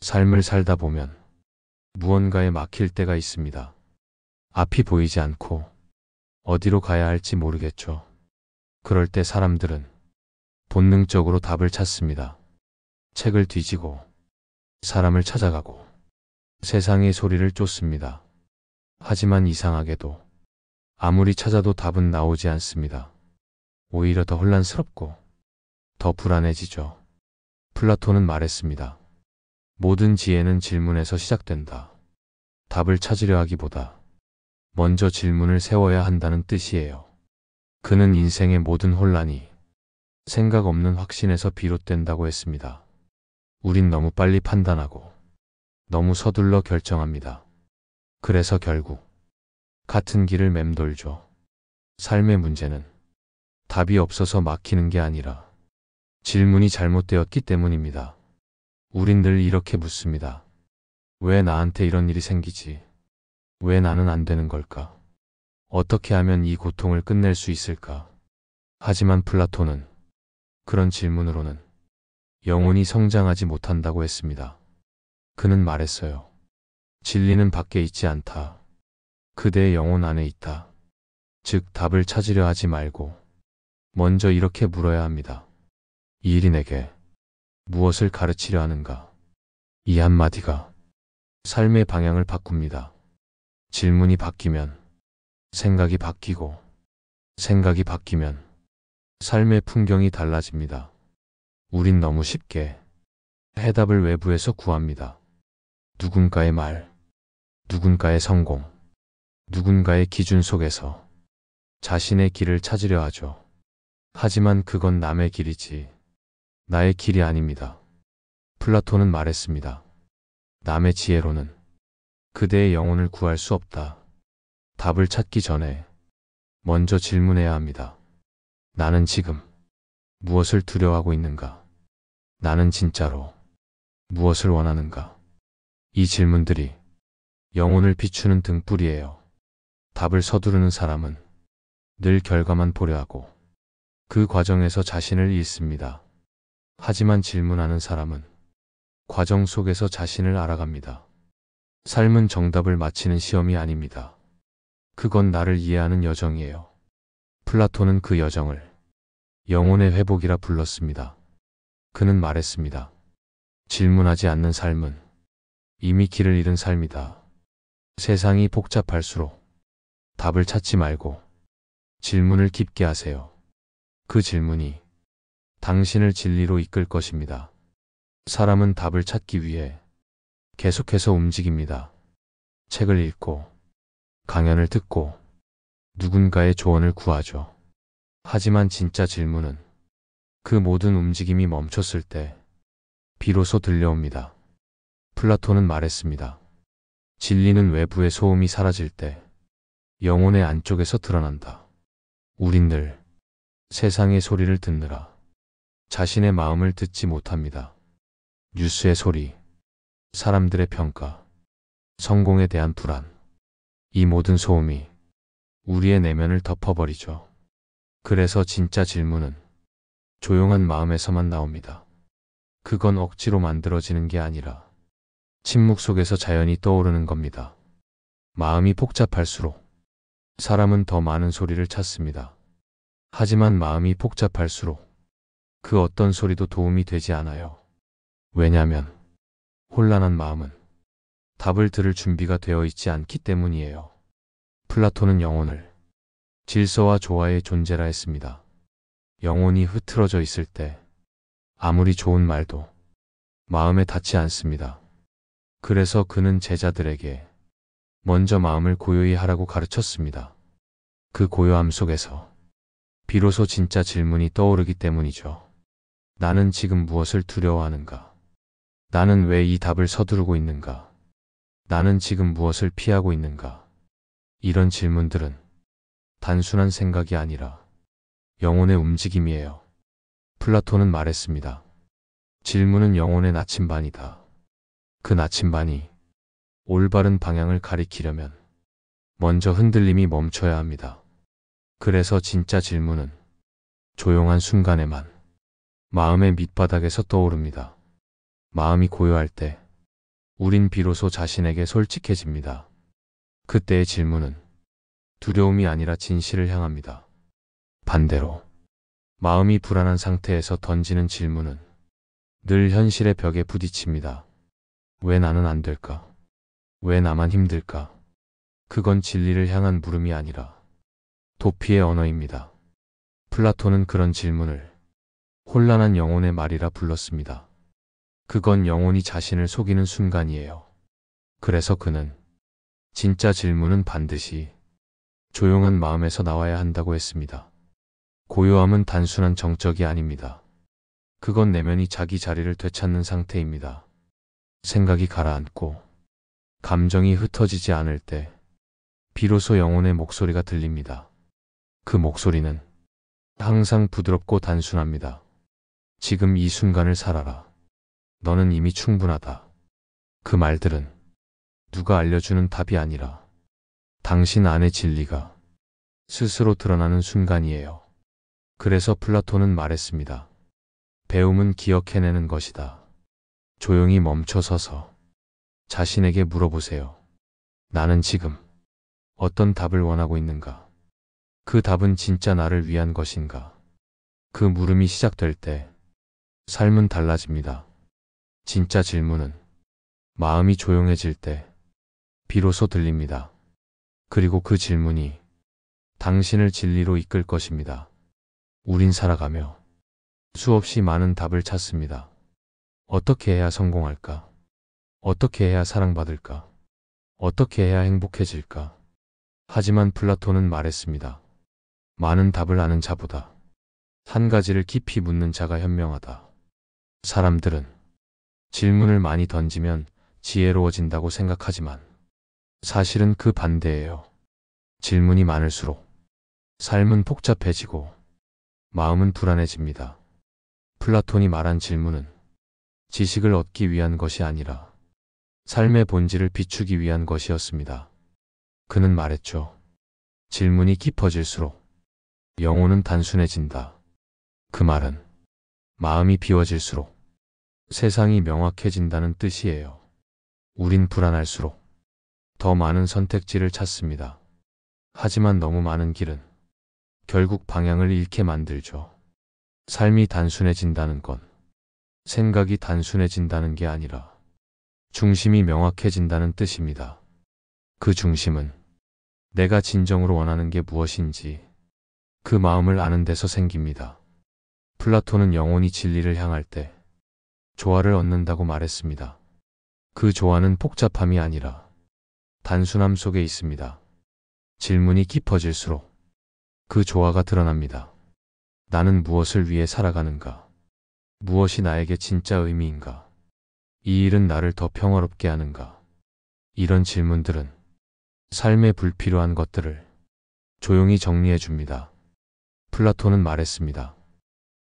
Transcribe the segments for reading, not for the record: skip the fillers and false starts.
삶을 살다 보면 무언가에 막힐 때가 있습니다. 앞이 보이지 않고 어디로 가야 할지 모르겠죠. 그럴 때 사람들은 본능적으로 답을 찾습니다. 책을 뒤지고 사람을 찾아가고 세상의 소리를 쫓습니다. 하지만 이상하게도 아무리 찾아도 답은 나오지 않습니다. 오히려 더 혼란스럽고 더 불안해지죠. 플라톤은 말했습니다. 모든 지혜는 질문에서 시작된다. 답을 찾으려 하기보다 먼저 질문을 세워야 한다는 뜻이에요. 그는 인생의 모든 혼란이 생각 없는 확신에서 비롯된다고 했습니다. 우린 너무 빨리 판단하고 너무 서둘러 결정합니다. 그래서 결국 같은 길을 맴돌죠. 삶의 문제는 답이 없어서 막히는 게 아니라 질문이 잘못되었기 때문입니다. 우린 늘 이렇게 묻습니다. 왜 나한테 이런 일이 생기지? 왜 나는 안 되는 걸까? 어떻게 하면 이 고통을 끝낼 수 있을까? 하지만 플라톤은 그런 질문으로는 영혼이 성장하지 못한다고 했습니다. 그는 말했어요. 진리는 밖에 있지 않다. 그대의 영혼 안에 있다. 즉 답을 찾으려 하지 말고 먼저 이렇게 물어야 합니다. 이 일이 내게 무엇을 가르치려 하는가? 이 한마디가 삶의 방향을 바꿉니다. 질문이 바뀌면 생각이 바뀌고 생각이 바뀌면 삶의 풍경이 달라집니다. 우린 너무 쉽게 해답을 외부에서 구합니다. 누군가의 말, 누군가의 성공, 누군가의 기준 속에서 자신의 길을 찾으려 하죠. 하지만 그건 남의 길이지 나의 길이 아닙니다. 플라톤은 말했습니다. 남의 지혜로는 그대의 영혼을 구할 수 없다. 답을 찾기 전에 먼저 질문해야 합니다. 나는 지금 무엇을 두려워하고 있는가? 나는 진짜로 무엇을 원하는가? 이 질문들이 영혼을 비추는 등불이에요. 답을 서두르는 사람은 늘 결과만 보려 하고 그 과정에서 자신을 잃습니다. 하지만 질문하는 사람은 과정 속에서 자신을 알아갑니다. 삶은 정답을 맞히는 시험이 아닙니다. 그건 나를 이해하는 여정이에요. 플라톤은 그 여정을 영혼의 회복이라 불렀습니다. 그는 말했습니다. 질문하지 않는 삶은 이미 길을 잃은 삶이다. 세상이 복잡할수록 답을 찾지 말고 질문을 깊게 하세요. 그 질문이 당신을 진리로 이끌 것입니다. 사람은 답을 찾기 위해 계속해서 움직입니다. 책을 읽고 강연을 듣고 누군가의 조언을 구하죠. 하지만 진짜 질문은 그 모든 움직임이 멈췄을 때 비로소 들려옵니다. 플라톤은 말했습니다. 진리는 외부의 소음이 사라질 때 영혼의 안쪽에서 드러난다. 우린 늘 세상의 소리를 듣느라 자신의 마음을 듣지 못합니다. 뉴스의 소리, 사람들의 평가, 성공에 대한 불안, 이 모든 소음이 우리의 내면을 덮어버리죠. 그래서 진짜 질문은 조용한 마음에서만 나옵니다. 그건 억지로 만들어지는 게 아니라 침묵 속에서 자연히 떠오르는 겁니다. 마음이 복잡할수록 사람은 더 많은 소리를 찾습니다. 하지만 마음이 복잡할수록 그 어떤 소리도 도움이 되지 않아요. 왜냐하면 혼란한 마음은 답을 들을 준비가 되어 있지 않기 때문이에요. 플라톤은 영혼을 질서와 조화의 존재라 했습니다. 영혼이 흐트러져 있을 때 아무리 좋은 말도 마음에 닿지 않습니다. 그래서 그는 제자들에게 먼저 마음을 고요히 하라고 가르쳤습니다. 그 고요함 속에서 비로소 진짜 질문이 떠오르기 때문이죠. 나는 지금 무엇을 두려워하는가? 나는 왜 이 답을 서두르고 있는가? 나는 지금 무엇을 피하고 있는가? 이런 질문들은 단순한 생각이 아니라 영혼의 움직임이에요. 플라톤은 말했습니다. 질문은 영혼의 나침반이다. 그 나침반이 올바른 방향을 가리키려면 먼저 흔들림이 멈춰야 합니다. 그래서 진짜 질문은 조용한 순간에만, 마음의 밑바닥에서 떠오릅니다. 마음이 고요할 때, 우린 비로소 자신에게 솔직해집니다. 그때의 질문은 두려움이 아니라 진실을 향합니다. 반대로 마음이 불안한 상태에서 던지는 질문은 늘 현실의 벽에 부딪힙니다. 왜 나는 안 될까? 왜 나만 힘들까? 그건 진리를 향한 물음이 아니라 도피의 언어입니다. 플라톤은 그런 질문을 혼란한 영혼의 말이라 불렀습니다. 그건 영혼이 자신을 속이는 순간이에요. 그래서 그는 진짜 질문은 반드시 조용한 마음에서 나와야 한다고 했습니다. 고요함은 단순한 정적이 아닙니다. 그건 내면이 자기 자리를 되찾는 상태입니다. 생각이 가라앉고 감정이 흩어지지 않을 때 비로소 영혼의 목소리가 들립니다. 그 목소리는 항상 부드럽고 단순합니다. 지금 이 순간을 살아라. 너는 이미 충분하다. 그 말들은 누가 알려주는 답이 아니라 당신 안의 진리가 스스로 드러나는 순간이에요. 그래서 플라톤은 말했습니다. 배움은 기억해내는 것이다. 조용히 멈춰서서 자신에게 물어보세요. 나는 지금 어떤 답을 원하고 있는가? 그 답은 진짜 나를 위한 것인가? 그 물음이 시작될 때 삶은 달라집니다. 진짜 질문은 마음이 조용해질 때 비로소 들립니다. 그리고 그 질문이 당신을 진리로 이끌 것입니다. 우린 살아가며 수없이 많은 답을 찾습니다. 어떻게 해야 성공할까? 어떻게 해야 사랑받을까? 어떻게 해야 행복해질까? 하지만 플라톤은 말했습니다. 많은 답을 아는 자보다 한 가지를 깊이 묻는 자가 현명하다. 사람들은 질문을 많이 던지면 지혜로워진다고 생각하지만 사실은 그 반대예요. 질문이 많을수록 삶은 복잡해지고 마음은 불안해집니다. 플라톤이 말한 질문은 지식을 얻기 위한 것이 아니라 삶의 본질을 비추기 위한 것이었습니다. 그는 말했죠. 질문이 깊어질수록 영혼은 단순해진다. 그 말은 마음이 비워질수록 세상이 명확해진다는 뜻이에요. 우린 불안할수록 더 많은 선택지를 찾습니다. 하지만 너무 많은 길은 결국 방향을 잃게 만들죠. 삶이 단순해진다는 건 생각이 단순해진다는 게 아니라 중심이 명확해진다는 뜻입니다. 그 중심은 내가 진정으로 원하는 게 무엇인지 그 마음을 아는 데서 생깁니다. 플라톤은 영혼이 진리를 향할 때 조화를 얻는다고 말했습니다. 그 조화는 복잡함이 아니라 단순함 속에 있습니다. 질문이 깊어질수록 그 조화가 드러납니다. 나는 무엇을 위해 살아가는가? 무엇이 나에게 진짜 의미인가? 이 일은 나를 더 평화롭게 하는가? 이런 질문들은 삶에 불필요한 것들을 조용히 정리해 줍니다. 플라톤은 말했습니다.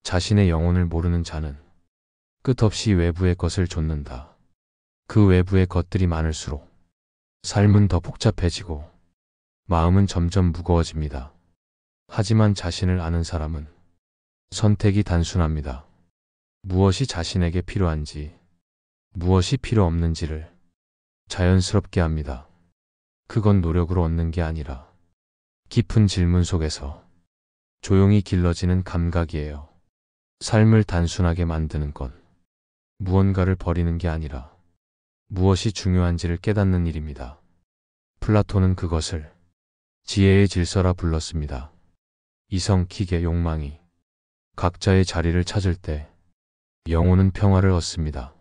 자신의 영혼을 모르는 자는 끝없이 외부의 것을 좇는다. 그 외부의 것들이 많을수록 삶은 더 복잡해지고 마음은 점점 무거워집니다. 하지만 자신을 아는 사람은 선택이 단순합니다. 무엇이 자신에게 필요한지, 무엇이 필요 없는지를 자연스럽게 합니다. 그건 노력으로 얻는 게 아니라 깊은 질문 속에서 조용히 길러지는 감각이에요. 삶을 단순하게 만드는 건 무언가를 버리는 게 아니라 무엇이 중요한지를 깨닫는 일입니다. 플라톤은 그것을 지혜의 질서라 불렀습니다. 이성, 기계, 욕망이 각자의 자리를 찾을 때 영혼은 평화를 얻습니다.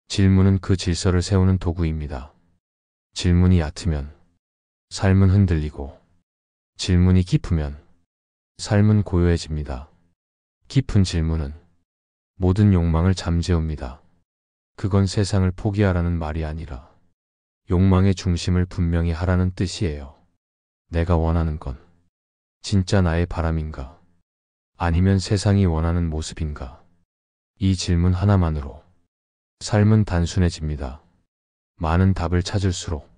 질문은 그 질서를 세우는 도구입니다. 질문이 얕으면 삶은 흔들리고 질문이 깊으면 삶은 고요해집니다. 깊은 질문은 모든 욕망을 잠재웁니다. 그건 세상을 포기하라는 말이 아니라 욕망의 중심을 분명히 하라는 뜻이에요. 내가 원하는 건 진짜 나의 바람인가? 아니면 세상이 원하는 모습인가? 이 질문 하나만으로 삶은 단순해집니다. 많은 답을 찾을수록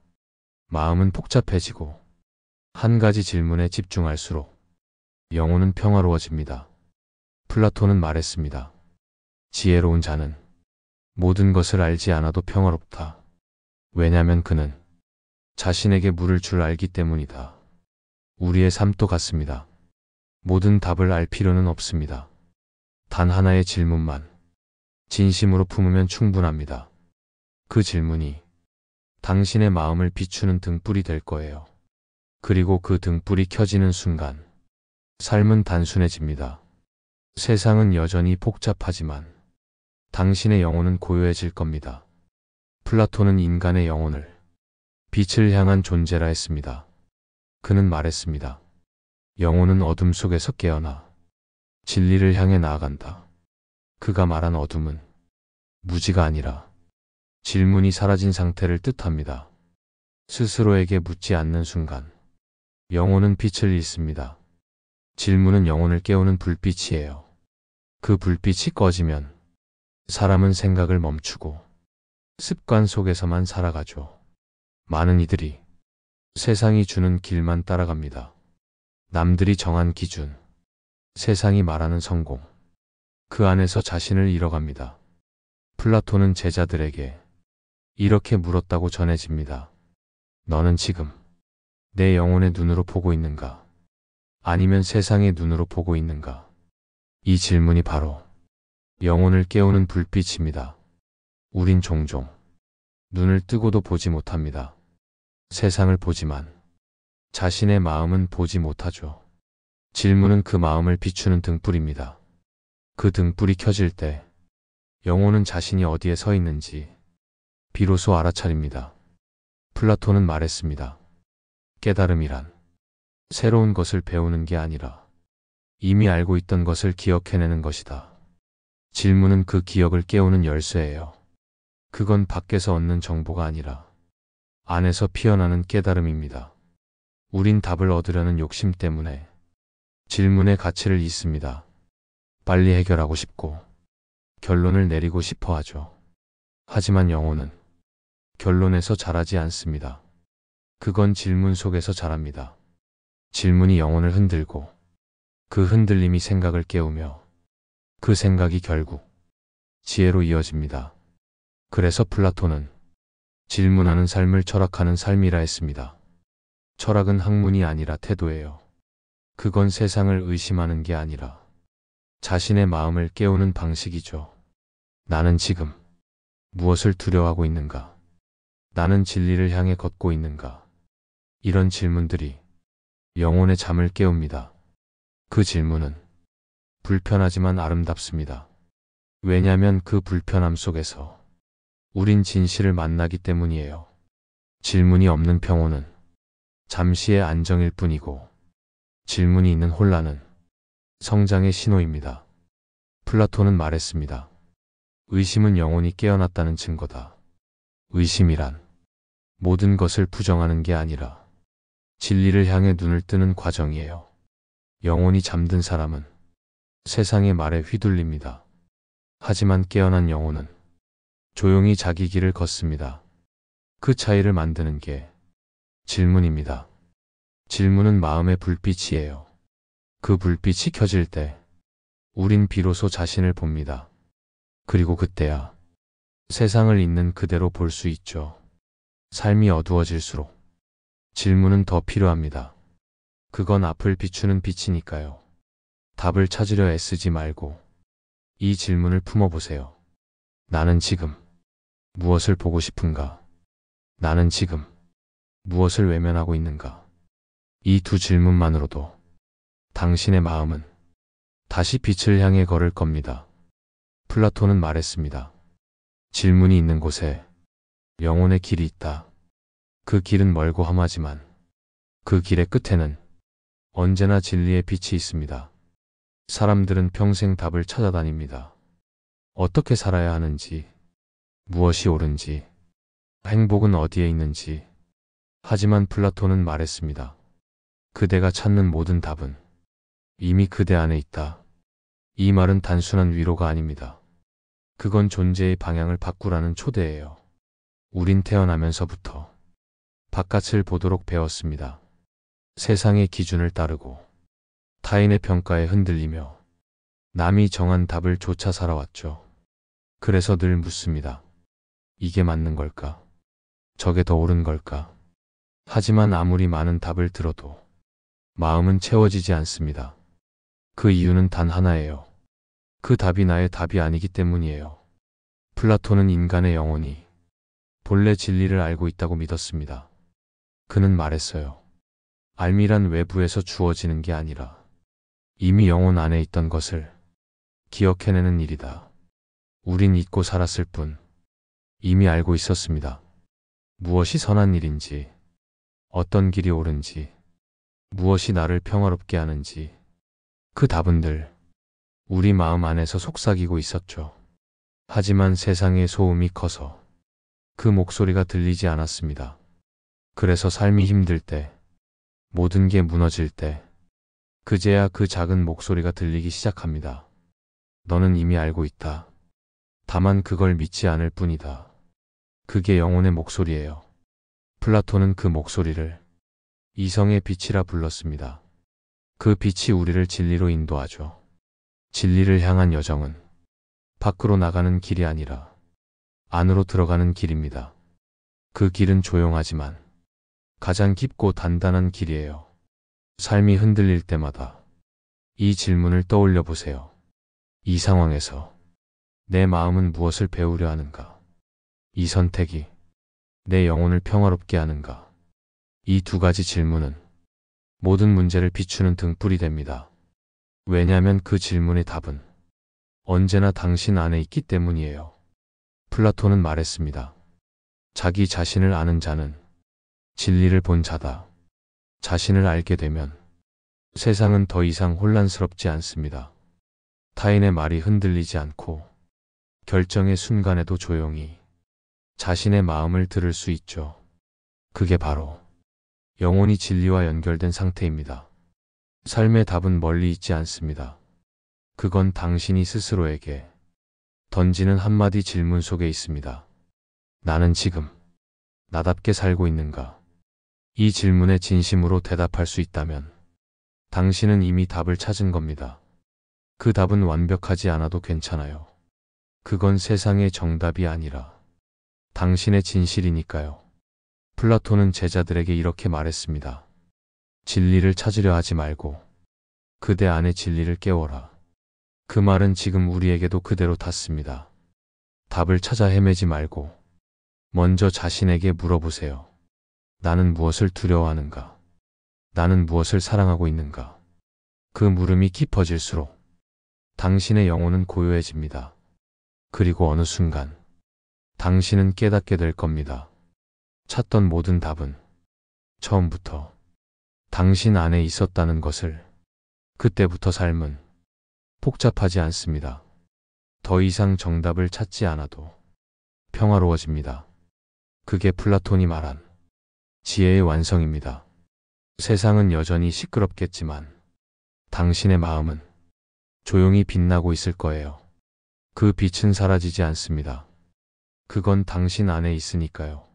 마음은 복잡해지고 한 가지 질문에 집중할수록 영혼은 평화로워집니다. 플라톤은 말했습니다. 지혜로운 자는 모든 것을 알지 않아도 평화롭다. 왜냐면 그는 자신에게 물을 줄 알기 때문이다. 우리의 삶도 같습니다. 모든 답을 알 필요는 없습니다. 단 하나의 질문만 진심으로 품으면 충분합니다. 그 질문이 당신의 마음을 비추는 등불이 될 거예요. 그리고 그 등불이 켜지는 순간 삶은 단순해집니다. 세상은 여전히 복잡하지만 당신의 영혼은 고요해질 겁니다. 플라톤은 인간의 영혼을 빛을 향한 존재라 했습니다. 그는 말했습니다. 영혼은 어둠 속에서 깨어나 진리를 향해 나아간다. 그가 말한 어둠은 무지가 아니라 질문이 사라진 상태를 뜻합니다. 스스로에게 묻지 않는 순간 영혼은 빛을 잃습니다. 질문은 영혼을 깨우는 불빛이에요. 그 불빛이 꺼지면 사람은 생각을 멈추고 습관 속에서만 살아가죠. 많은 이들이 세상이 주는 길만 따라갑니다. 남들이 정한 기준, 세상이 말하는 성공, 그 안에서 자신을 잃어갑니다. 플라톤은 제자들에게 이렇게 물었다고 전해집니다. 너는 지금 내 영혼의 눈으로 보고 있는가? 아니면 세상의 눈으로 보고 있는가? 이 질문이 바로 영혼을 깨우는 불빛입니다. 우린 종종 눈을 뜨고도 보지 못합니다. 세상을 보지만 자신의 마음은 보지 못하죠. 질문은 그 마음을 비추는 등불입니다. 그 등불이 켜질 때 영혼은 자신이 어디에 서 있는지 비로소 알아차립니다. 플라톤은 말했습니다. 깨달음이란 새로운 것을 배우는 게 아니라 이미 알고 있던 것을 기억해내는 것이다. 질문은 그 기억을 깨우는 열쇠예요. 그건 밖에서 얻는 정보가 아니라 안에서 피어나는 깨달음입니다. 우린 답을 얻으려는 욕심 때문에 질문의 가치를 잊습니다. 빨리 해결하고 싶고 결론을 내리고 싶어 하죠. 하지만 영혼은 결론에서 자라지 않습니다. 그건 질문 속에서 자랍니다. 질문이 영혼을 흔들고 그 흔들림이 생각을 깨우며 그 생각이 결국 지혜로 이어집니다. 그래서 플라톤은 질문하는 삶을 철학하는 삶이라 했습니다. 철학은 학문이 아니라 태도예요. 그건 세상을 의심하는 게 아니라 자신의 마음을 깨우는 방식이죠. 나는 지금 무엇을 두려워하고 있는가? 나는 진리를 향해 걷고 있는가? 이런 질문들이 영혼의 잠을 깨웁니다. 그 질문은 불편하지만 아름답습니다. 왜냐하면 그 불편함 속에서 우린 진실을 만나기 때문이에요. 질문이 없는 평온은 잠시의 안정일 뿐이고 질문이 있는 혼란은 성장의 신호입니다. 플라톤은 말했습니다. 의심은 영혼이 깨어났다는 증거다. 의심이란 모든 것을 부정하는 게 아니라 진리를 향해 눈을 뜨는 과정이에요. 영혼이 잠든 사람은 세상의 말에 휘둘립니다. 하지만 깨어난 영혼은 조용히 자기 길을 걷습니다. 그 차이를 만드는 게 질문입니다. 질문은 마음의 불빛이에요. 그 불빛이 켜질 때 우린 비로소 자신을 봅니다. 그리고 그때야 세상을 있는 그대로 볼 수 있죠. 삶이 어두워질수록 질문은 더 필요합니다. 그건 앞을 비추는 빛이니까요. 답을 찾으려 애쓰지 말고 이 질문을 품어보세요. 나는 지금 무엇을 보고 싶은가? 나는 지금 무엇을 외면하고 있는가? 이 두 질문만으로도 당신의 마음은 다시 빛을 향해 걸을 겁니다. 플라톤은 말했습니다. 질문이 있는 곳에 영혼의 길이 있다. 그 길은 멀고 험하지만 그 길의 끝에는 언제나 진리의 빛이 있습니다. 사람들은 평생 답을 찾아다닙니다. 어떻게 살아야 하는지, 무엇이 옳은지, 행복은 어디에 있는지. 하지만 플라톤은 말했습니다. 그대가 찾는 모든 답은 이미 그대 안에 있다. 이 말은 단순한 위로가 아닙니다. 그건 존재의 방향을 바꾸라는 초대예요. 우린 태어나면서부터 바깥을 보도록 배웠습니다. 세상의 기준을 따르고 타인의 평가에 흔들리며 남이 정한 답을 쫓아 살아왔죠. 그래서 늘 묻습니다. 이게 맞는 걸까? 저게 더 옳은 걸까? 하지만 아무리 많은 답을 들어도 마음은 채워지지 않습니다. 그 이유는 단 하나예요. 그 답이 나의 답이 아니기 때문이에요. 플라톤은 인간의 영혼이 본래 진리를 알고 있다고 믿었습니다. 그는 말했어요. 알미란 외부에서 주어지는 게 아니라 이미 영혼 안에 있던 것을 기억해내는 일이다. 우린 잊고 살았을 뿐 이미 알고 있었습니다. 무엇이 선한 일인지, 어떤 길이 옳은지, 무엇이 나를 평화롭게 하는지 그 답은 늘 우리 마음 안에서 속삭이고 있었죠. 하지만 세상의 소음이 커서 그 목소리가 들리지 않았습니다. 그래서 삶이 힘들 때, 모든 게 무너질 때, 그제야 그 작은 목소리가 들리기 시작합니다. 너는 이미 알고 있다. 다만 그걸 믿지 않을 뿐이다. 그게 영혼의 목소리예요. 플라톤은 그 목소리를 이성의 빛이라 불렀습니다. 그 빛이 우리를 진리로 인도하죠. 진리를 향한 여정은 밖으로 나가는 길이 아니라 안으로 들어가는 길입니다. 그 길은 조용하지만 가장 깊고 단단한 길이에요. 삶이 흔들릴 때마다 이 질문을 떠올려 보세요. 이 상황에서 내 마음은 무엇을 배우려 하는가? 이 선택이 내 영혼을 평화롭게 하는가? 이 두 가지 질문은 모든 문제를 비추는 등불이 됩니다. 왜냐하면 그 질문의 답은 언제나 당신 안에 있기 때문이에요. 플라톤은 말했습니다. 자기 자신을 아는 자는 진리를 본 자다. 자신을 알게 되면 세상은 더 이상 혼란스럽지 않습니다. 타인의 말이 흔들리지 않고 결정의 순간에도 조용히 자신의 마음을 들을 수 있죠. 그게 바로 영혼이 진리와 연결된 상태입니다. 삶의 답은 멀리 있지 않습니다. 그건 당신이 스스로에게 던지는 한마디 질문 속에 있습니다. 나는 지금 나답게 살고 있는가? 이 질문에 진심으로 대답할 수 있다면 당신은 이미 답을 찾은 겁니다. 그 답은 완벽하지 않아도 괜찮아요. 그건 세상의 정답이 아니라 당신의 진실이니까요. 플라톤은 제자들에게 이렇게 말했습니다. 진리를 찾으려 하지 말고 그대 안의 진리를 깨워라. 그 말은 지금 우리에게도 그대로 닿습니다. 답을 찾아 헤매지 말고 먼저 자신에게 물어보세요. 나는 무엇을 두려워하는가? 나는 무엇을 사랑하고 있는가? 그 물음이 깊어질수록 당신의 영혼은 고요해집니다. 그리고 어느 순간 당신은 깨닫게 될 겁니다. 찾던 모든 답은 처음부터 당신 안에 있었다는 것을. 그때부터 삶은 복잡하지 않습니다. 더 이상 정답을 찾지 않아도 평화로워집니다. 그게 플라톤이 말한 지혜의 완성입니다. 세상은 여전히 시끄럽겠지만 당신의 마음은 조용히 빛나고 있을 거예요. 그 빛은 사라지지 않습니다. 그건 당신 안에 있으니까요.